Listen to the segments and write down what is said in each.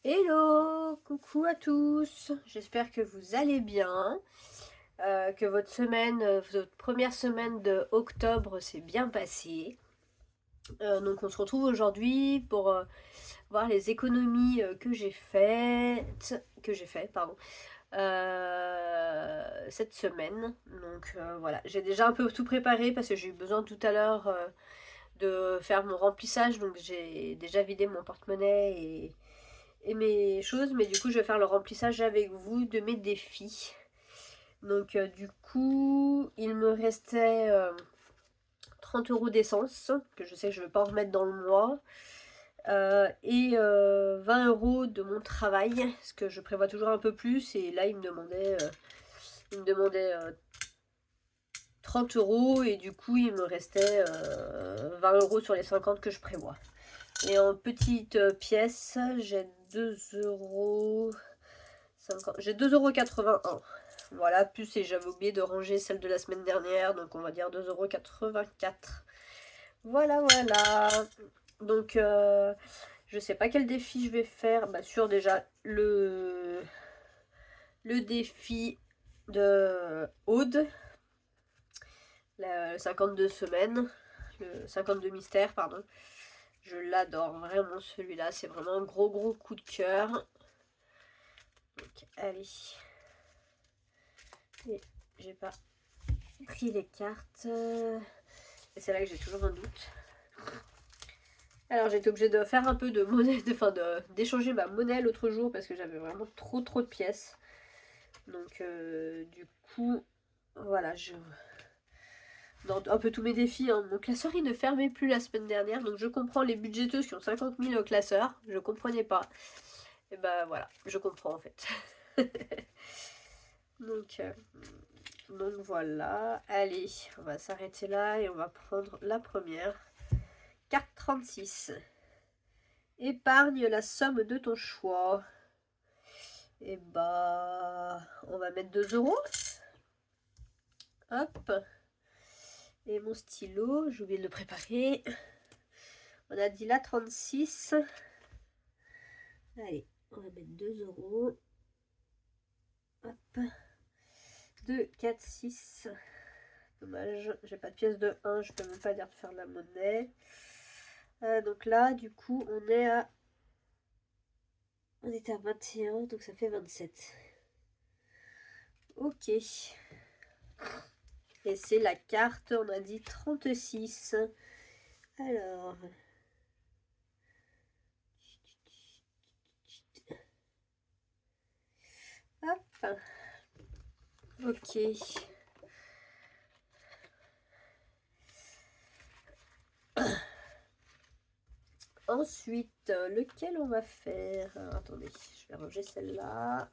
Hello, coucou à tous, j'espère que vous allez bien, que votre première semaine de octobre s'est bien passée. Donc on se retrouve aujourd'hui pour voir les économies que j'ai fait, pardon, cette semaine. Donc voilà, j'ai déjà un peu tout préparé parce que j'ai eu besoin tout à l'heure de faire mon remplissage, donc j'ai déjà vidé mon porte-monnaie et mes choses, mais du coup je vais faire le remplissage avec vous de mes défis. Donc du coup il me restait 30 euros d'essence, que je sais que je ne vais pas en remettre dans le mois, et 20 euros de mon travail, parce que je prévois toujours un peu plus, et là il me demandait 30 euros, et du coup il me restait 20 euros sur les 50 que je prévois. Et en petite pièce, j'ai 2 euros. J'ai 2,81 €. Voilà, plus et j'avais oublié de ranger celle de la semaine dernière, donc on va dire 2,84 €. Voilà, voilà. Donc, je sais pas quel défi je vais faire. Bah, sur déjà le défi de Aude, la 52 semaines, le 52 mystères, pardon. Je l'adore vraiment celui-là, c'est vraiment un gros gros coup de cœur. Donc, allez. Et j'ai pas pris les cartes. Et c'est là que j'ai toujours un doute. Alors j'ai été obligée de faire un peu de monnaie, d'échanger ma monnaie l'autre jour parce que j'avais vraiment trop de pièces. Donc du coup, voilà, dans un peu tous mes défis, hein. Mon classeur il ne fermait plus la semaine dernière, donc je comprends les budgéteuses qui ont 50 000 au classeur, je comprenais pas. Et bah voilà, je comprends en fait. donc, euh, donc voilà, allez, on va s'arrêter là et on va prendre la première. Carte 36. Épargne la somme de ton choix. Et bah, on va mettre 2 euros. Hop. Et mon stylo, j'ai oublié de le préparer. On a dit là 36. Allez, on va mettre 2 euros. Hop. 2, 4, 6. Dommage, j'ai pas de pièce de 1, je peux même pas dire de faire de la monnaie. Donc là, du coup, on était à 21, donc ça fait 27. Ok. Et c'est la carte, on a dit 36. Alors. Hop. Ok. Ensuite, lequel on va faire? Alors, attendez, je vais ranger celle-là.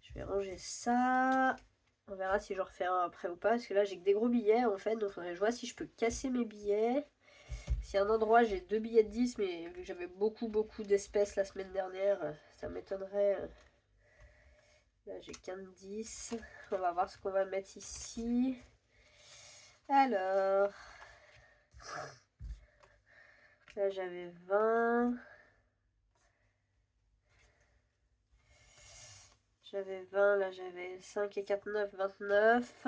Je vais ranger ça. On verra si je refais un après ou pas. Parce que là, j'ai que des gros billets en fait. Donc, il faudrait que je vois si je peux casser mes billets. Si à un endroit, j'ai 2 billets de 10, mais vu que j'avais beaucoup d'espèces la semaine dernière, ça m'étonnerait. Là, j'ai qu'un de 10. On va voir ce qu'on va mettre ici. Alors. Là, j'avais 20. J'avais 20, là j'avais 5 et 4, 9, 29.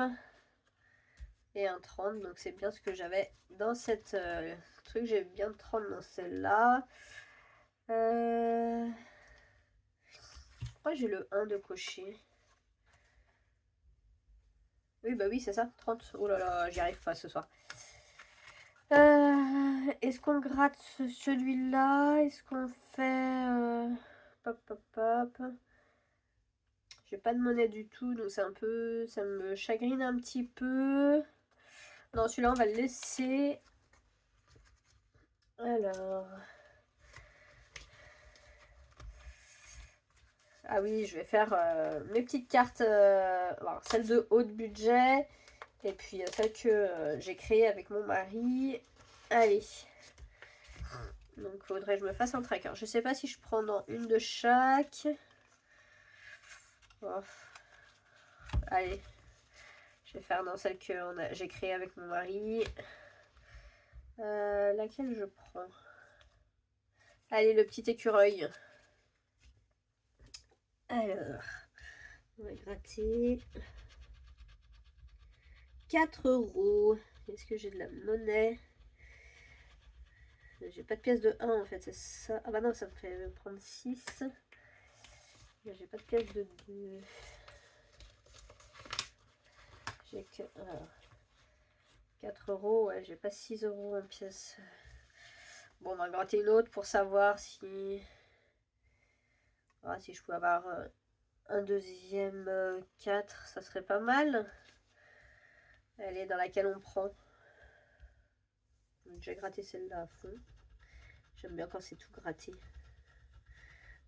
Et un 30, donc c'est bien ce que j'avais dans cette truc. J'ai bien 30 dans celle-là. Pourquoi j'ai le 1 de cocher? Oui, bah oui, c'est ça, 30. Oh là là, j'y arrive pas ce soir. Est-ce qu'on gratte celui-là? Est-ce qu'on fait... Pop, pop, pop. J'ai pas de monnaie du tout, donc c'est un peu... Ça me chagrine un petit peu. Non, celui-là, on va le laisser. Alors... Ah oui, je vais faire mes petites cartes, alors, celle de haut de budget, et puis celle que j'ai créée avec mon mari. Allez. Donc, faudrait que je me fasse un tracker. Je sais pas si je prends dans une de chaque. Oh. Allez. Je vais faire dans celle que j'ai créée avec mon mari. Laquelle je prends? Allez, le petit écureuil. Alors, on va gratter. 4 euros. Est-ce que j'ai de la monnaie? J'ai pas de pièce de 1 en fait, c'est ça. Ah bah non, ça me fait prendre 6. J'ai pas de pièce de 2. J'ai que... Alors, 4 euros, ouais, j'ai pas 6 euros en pièce. Bon, on va gratter une autre pour savoir si... Ah, si je pouvais avoir un deuxième 4, ça serait pas mal. Elle est dans laquelle on prend. J'ai gratté celle-là à fond. J'aime bien quand c'est tout gratté.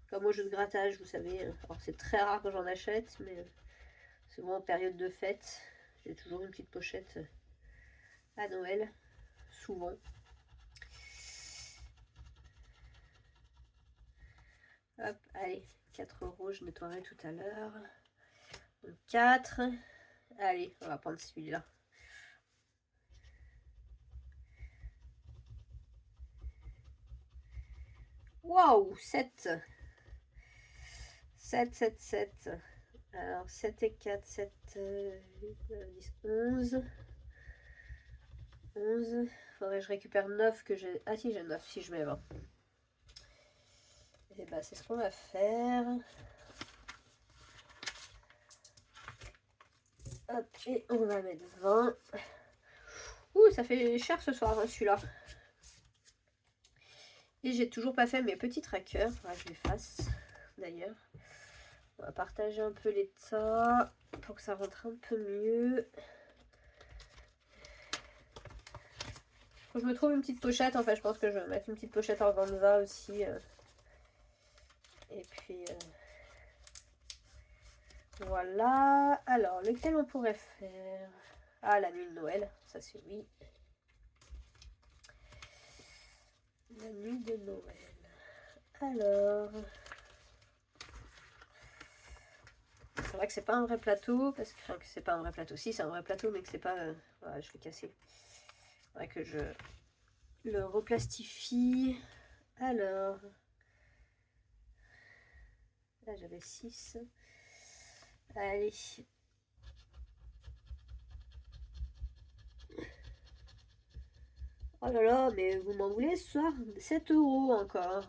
Comme au jeu de grattage, vous savez. Alors c'est très rare que j'en achète, mais souvent en période de fête, j'ai toujours une petite pochette à Noël. Souvent. Hop, allez, 4 euros, je nettoierai tout à l'heure. 4. Allez, on va prendre celui-là. Waouh, 7. 7, 7, 7. Alors, 7 et 4, 7, 8, 9, 10, 11. 11. Faudrait que je récupère 9 que j'ai... Ah si, j'ai 9 si je mets 20. Et bah, c'est ce qu'on va faire. Hop, et on va mettre 20. Ouh, ça fait cher ce soir, hein, celui-là. Et j'ai toujours pas fait mes petits trackers. Faudra que je les fasse, d'ailleurs. On va partager un peu les tas pour que ça rentre un peu mieux. Faut que je me trouve une petite pochette. En fait, je pense que je vais mettre une petite pochette organza aussi. Et puis... voilà. Alors, lequel on pourrait faire? Ah, la nuit de Noël. Ça, c'est oui. La nuit de Noël. Alors... c'est vrai que c'est pas un vrai plateau. Parce que, enfin, que c'est pas un vrai plateau. Si, c'est un vrai plateau, mais que c'est pas... voilà, je l'ai cassé. C'est vrai que je le replastifie. Alors... là, j'avais 6. Allez... oh là là, mais vous m'en voulez ce soir? 7 euros encore.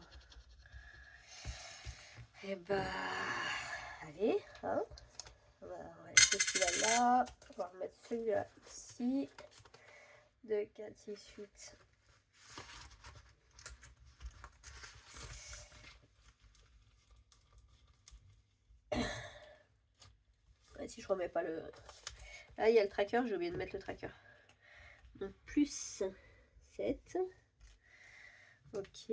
Et bah... allez, hein. On va laisser celui-là là. On va remettre celui-là ici. 2, 4, 6, 8. Ouais, si je remets pas le... là, il y a le tracker, j'ai oublié de mettre le tracker. Donc, plus 7. Ok.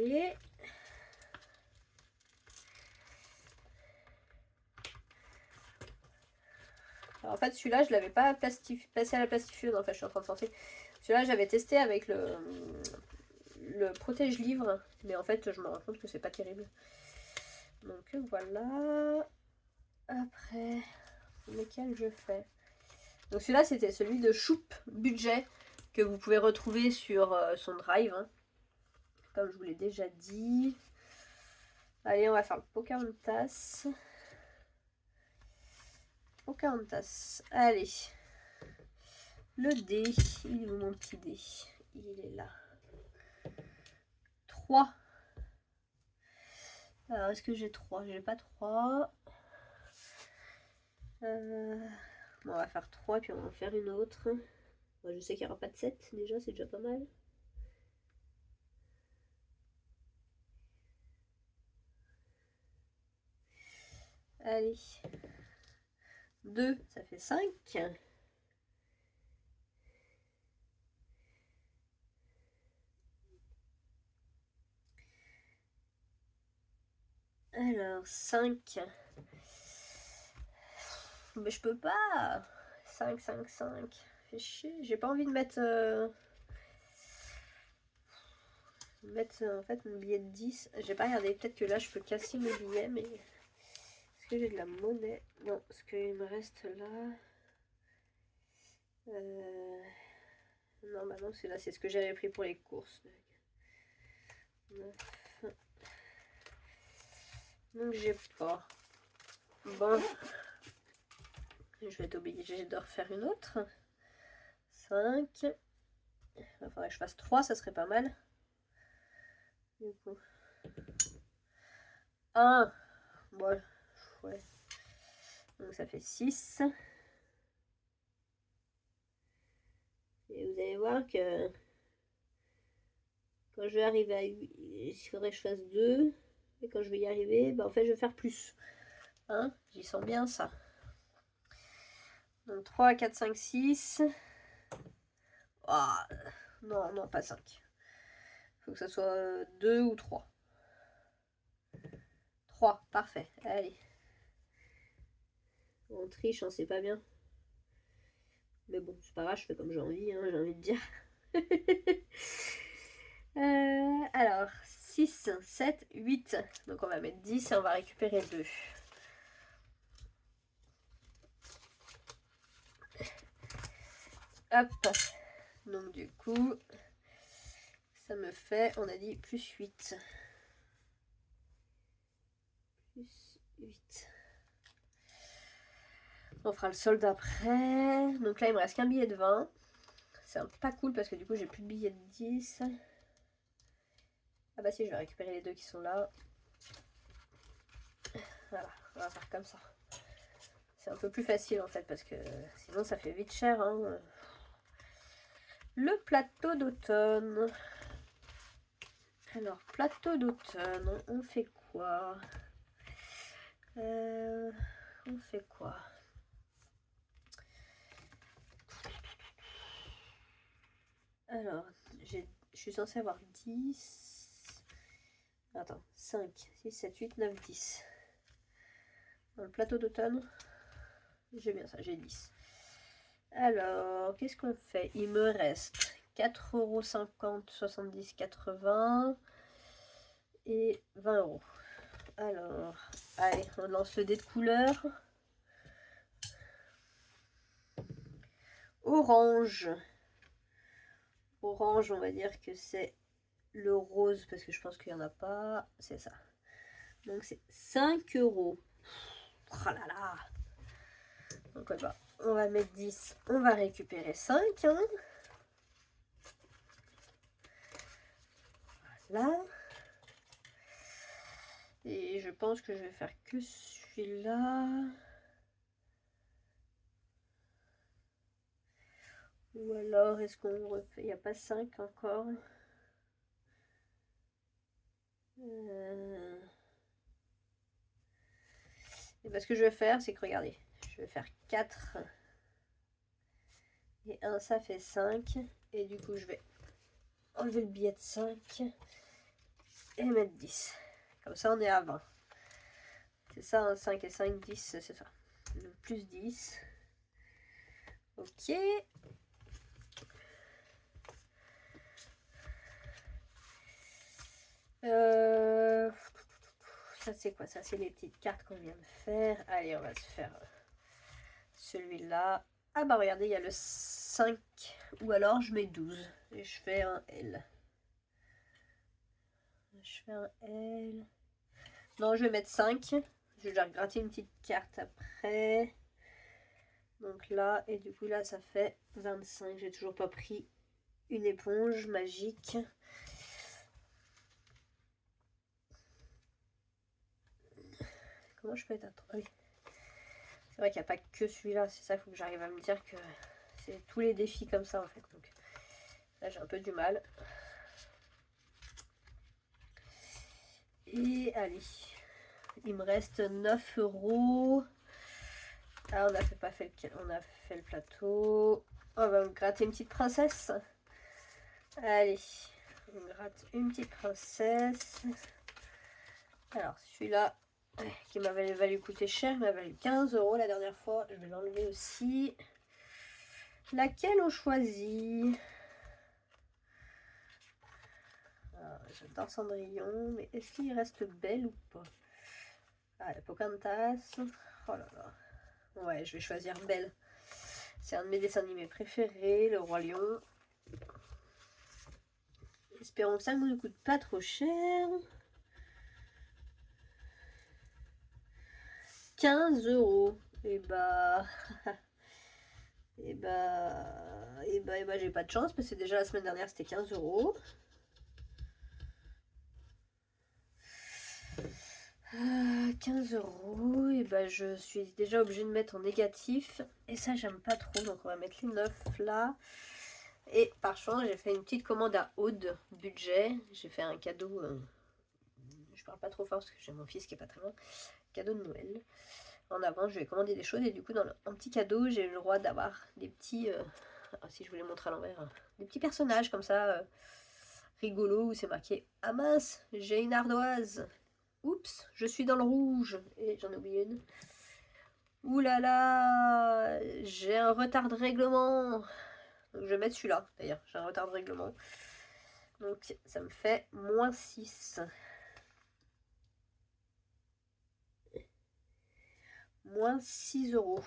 Alors, en fait, celui-là, je l'avais pas passé à la plastifieuse. En fait, je suis en train de penser. Celui-là, j'avais testé avec le protège-livre. Mais en fait, je me rends compte que c'est pas terrible. Donc, voilà. Après, lequel je fais? Donc, celui-là, c'était celui de Choup Budget que vous pouvez retrouver sur son drive. Hein. Comme je vous l'ai déjà dit. Allez, on va faire le Pocahontas. Pocahontas. Allez. Le dé. Il est où mon petit dé? Il est là. 3. Alors, est-ce que j'ai 3? J'ai pas 3. Bon, on va faire 3, puis on va en faire une autre. Moi, je sais qu'il n'y aura pas de 7, déjà, c'est déjà pas mal. Allez. 2, ça fait 5. Alors, 5. Mais je peux pas. 5, 5, 5. Fait chier. J'ai pas envie de mettre... en fait mon billet de 10. J'ai pas regardé. Peut-être que là, je peux casser le billet, mais... est-ce que j'ai de la monnaie? Non, ce qu'il me reste là... non, bah non, c'est là, c'est ce que j'avais pris pour les courses. 9. Donc j'ai pas. Bon. Je vais être obligée de refaire une autre. 5. Il faudrait que je fasse 3, ça serait pas mal. Du coup. 1. Bon, ouais. Donc ça fait 6. Et vous allez voir que quand je vais arriver à 8, il faudrait que je fasse 2. Et quand je vais y arriver, bah en fait je vais faire plus. Hein, j'y sens bien ça. Donc 3, 4, 5, 6. Oh, non, non, pas 5. Il faut que ça soit 2 ou 3. 3, parfait. Allez. On triche, on sait pas bien. Mais bon, c'est pas grave, je fais comme j'ai envie, hein, j'ai envie de dire. Alors, 6, 7, 8. Donc on va mettre 10 et on va récupérer 2. Hop. Donc du coup, ça me fait, on a dit, plus 8. Plus 8. On fera le solde après. Donc là, il me reste qu'un billet de 20. C'est un peu pas cool parce que du coup, j'ai plus de billets de 10. Ah bah si, je vais récupérer les 2 qui sont là. Voilà, on va faire comme ça. C'est un peu plus facile en fait parce que sinon ça fait vite cher. Hein. Le plateau d'automne. Alors, plateau d'automne, on fait quoi? On fait quoi? Alors, je suis censée avoir 10. Attends, 5, 6, 7, 8, 9, 10. Dans le plateau d'automne, j'ai bien ça, j'ai 10. Alors, qu'est-ce qu'on fait? Il me reste 4,50 €, 70, 80 et 20 €. Alors, allez, on lance le dé de couleur. Orange. Orange, on va dire que c'est le rose parce que je pense qu'il n'y en a pas. C'est ça. Donc c'est 5 €. Oh là là. Donc on va mettre 10. On va récupérer 5. Hein. Voilà. Et je pense que je vais faire que celui-là. Ou alors, est-ce qu'on refait? Il n'y a pas 5 encore. Et bien, ce que je vais faire, c'est que regardez, je vais faire 4 et 1, ça fait 5. Et du coup, je vais enlever le billet de 5 et mettre 10. Comme ça, on est à 20. C'est ça, hein, 5 et 5, 10, c'est ça. Donc, plus 10. Ok. Ça, c'est quoi? Ça, c'est les petites cartes qu'on vient de faire. Allez, on va se faire celui-là. Ah bah regardez, il y a le 5. Ou alors, je mets 12. Et je fais un L. Je fais un L. Non, je vais mettre 5. Je vais gratter une petite carte après. Donc là, et du coup là, ça fait 25. J'ai toujours pas pris une éponge magique. Comment je peux être à 3? Oui. C'est vrai qu'il n'y a pas que celui-là. C'est ça, il faut que j'arrive à me dire que c'est tous les défis comme ça en fait. Donc là, j'ai un peu du mal. Et allez, il me reste 9 €. Ah, on a fait le plateau. On va me gratter une petite princesse. Allez, on gratte une petite princesse. Alors, celui-là, qui m'avait valu coûter cher, il m'a valu 15 € la dernière fois. Je vais l'enlever aussi. Laquelle on choisit? J'adore Cendrillon, mais est-ce qu'il reste belle ou pas? Ah, la Pocahontas. Oh là là. Ouais, je vais choisir Belle. C'est un de mes dessins animés préférés, le Roi Lion. Espérons que ça ne nous coûte pas trop cher. 15 euros. Et bah... et bah, j'ai pas de chance parce que déjà la semaine dernière c'était 15 euros. 15 euros, et bah je suis déjà obligée de mettre en négatif. Et ça j'aime pas trop, donc on va mettre les 9 là. Et par chance j'ai fait une petite commande à Aude budget. J'ai fait un cadeau, je parle pas trop fort parce que j'ai mon fils qui est pas très loin. Cadeau de Noël. En avant je vais commander des choses et du coup dans un petit cadeau j'ai eu le droit d'avoir des petits... si je vous les montre à l'envers, des petits personnages comme ça, rigolos, où c'est marqué « Ah mince, j'ai une ardoise !» Oups, je suis dans le rouge. Et j'en ai oublié une. Ouh là là, j'ai un retard de règlement. Donc je vais mettre celui-là, d'ailleurs. J'ai un retard de règlement. Donc ça me fait moins 6. Moins 6 euros.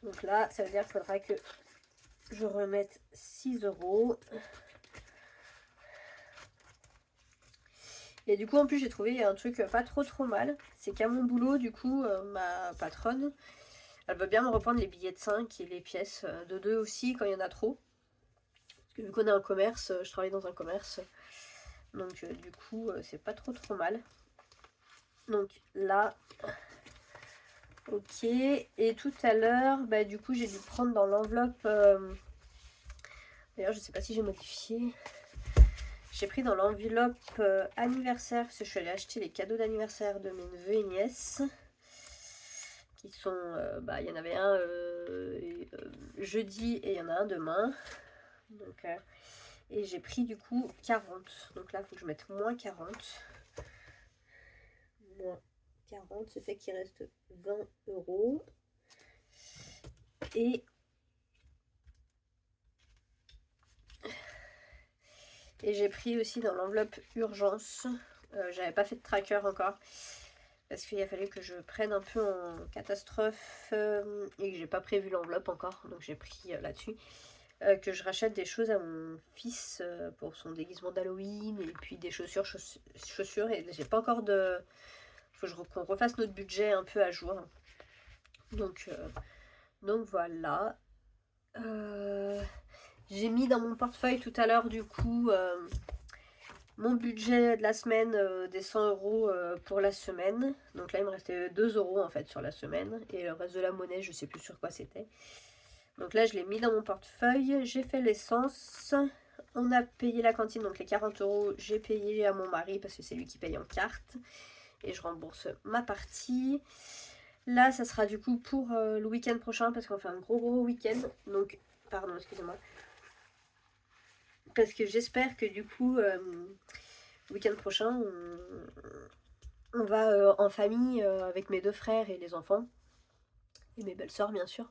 Donc là, ça veut dire qu'il faudra que je remette 6 euros. Et du coup, en plus, j'ai trouvé un truc pas trop mal. C'est qu'à mon boulot, du coup, ma patronne, elle veut bien me reprendre les billets de 5 et les pièces de 2 aussi quand il y en a trop. Parce que vu qu'on est un commerce, je travaille dans un commerce. Donc du coup, c'est pas trop mal. Donc là, ok. Et tout à l'heure, bah, du coup, j'ai dû prendre dans l'enveloppe... D'ailleurs, je sais pas si j'ai modifié. J'ai pris dans l'enveloppe anniversaire, parce que je suis allée acheter les cadeaux d'anniversaire de mes neveux et nièces. Qui sont... bah, il y en avait un jeudi et il y en a un demain. Donc, et j'ai pris du coup 40. Donc là, il faut que je mette moins 40. Moins 40, ce fait qu'il reste 20 euros. Et j'ai pris aussi dans l'enveloppe urgence. J'avais pas fait de tracker encore. Parce qu'il a fallu que je prenne un peu en catastrophe. Et que j'ai pas prévu l'enveloppe encore. Donc j'ai pris là-dessus. Que je rachète des choses à mon fils pour son déguisement d'Halloween. Et puis des chaussures. Et j'ai pas encore de... Faut qu'on refasse notre budget un peu à jour. Donc voilà. J'ai mis dans mon portefeuille tout à l'heure du coup mon budget de la semaine des 100 euros pour la semaine. Donc là il me restait 2 euros en fait sur la semaine. Et le reste de la monnaie je sais plus sur quoi c'était. Donc là je l'ai mis dans mon portefeuille. J'ai fait l'essence. On a payé la cantine, donc les 40 euros j'ai payé à mon mari parce que c'est lui qui paye en carte. Et je rembourse ma partie. Là, ça sera du coup pour le week-end prochain parce qu'on fait un gros week-end. Donc, pardon, excusez-moi. Parce que j'espère que du coup, le week-end prochain, on va en famille avec mes 2 frères et les enfants. Et mes belles-sœurs, bien sûr.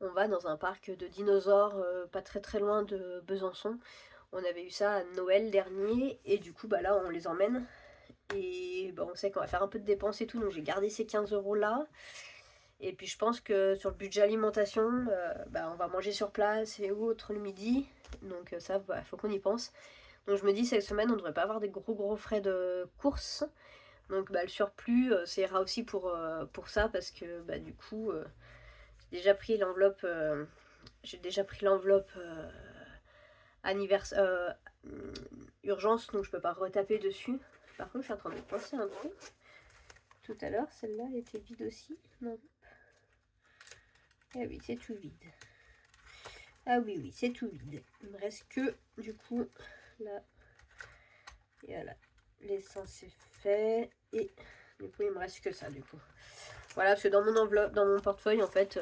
On va dans un parc de dinosaures pas très loin de Besançon. On avait eu ça à Noël dernier. Et du coup, bah là, on les emmène. Et bah, on sait qu'on va faire un peu de dépenses et tout. Donc, j'ai gardé ces 15 euros là. Et puis je pense que sur le budget alimentation, bah, on va manger sur place et autres le midi. Donc ça, bah, faut qu'on y pense. Donc je me dis cette semaine, on ne devrait pas avoir des gros frais de course. Donc bah, le surplus, ça ira aussi pour ça. Parce que bah, du coup, j'ai déjà pris l'enveloppe anniversaire urgence. Donc je peux pas retaper dessus. Par contre, je suis en train de penser un truc. Tout à l'heure, celle-là, elle était vide aussi. Non. Ah oui, c'est tout vide. Ah oui, c'est tout vide. Il me reste que, du coup, là. Et voilà. L'essence est fait. Et du coup, il me reste que ça, du coup. Voilà, parce que dans mon enveloppe, dans mon portefeuille, en fait,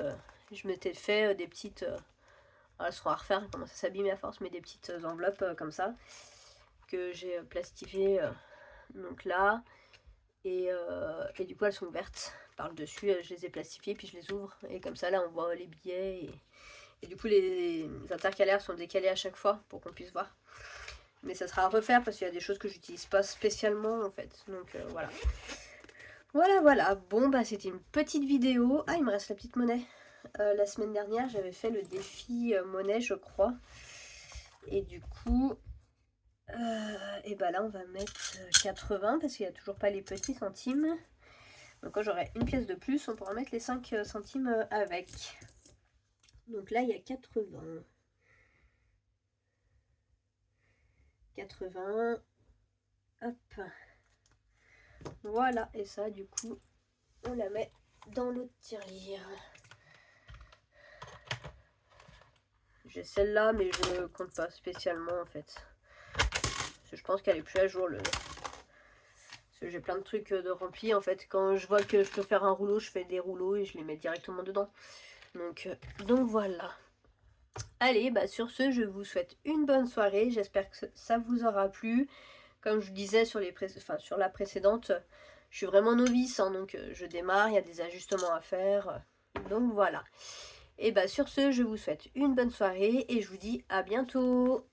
je m'étais fait des petites... elles seront à refaire, comment ça s'abîme à force, mais des petites enveloppes comme ça. Que j'ai plastifiées, donc là. Et du coup, elles sont ouvertes par le dessus. Je les ai plastifiées, puis je les ouvre. Et comme ça, là, on voit les billets et du coup, les intercalaires sont décalés à chaque fois pour qu'on puisse voir. Mais ça sera à refaire parce qu'il y a des choses que j'utilise pas spécialement en fait. Donc voilà. Voilà. Bon, bah c'était une petite vidéo. Ah, il me reste la petite monnaie. La semaine dernière, j'avais fait le défi monnaie, je crois. Et du coup, Et bah là on va mettre 80 parce qu'il n'y a toujours pas les petits centimes. Donc quand j'aurai une pièce de plus, on pourra mettre les 5 centimes avec. Donc là il y a 80. 80. Hop. Voilà, et ça du coup on la met dans l'autre tirelire. J'ai celle-là mais je compte pas spécialement en fait. Parce que je pense qu'elle est plus à jour parce que j'ai plein de trucs de remplis en fait. Quand je vois que je peux faire un rouleau, je fais des rouleaux et je les mets directement dedans. Donc voilà. Allez, bah sur ce, je vous souhaite une bonne soirée. J'espère que ça vous aura plu. Comme je vous disais sur la précédente, je suis vraiment novice, hein, donc je démarre, il y a des ajustements à faire. Donc voilà. Et bah sur ce, je vous souhaite une bonne soirée et je vous dis à bientôt.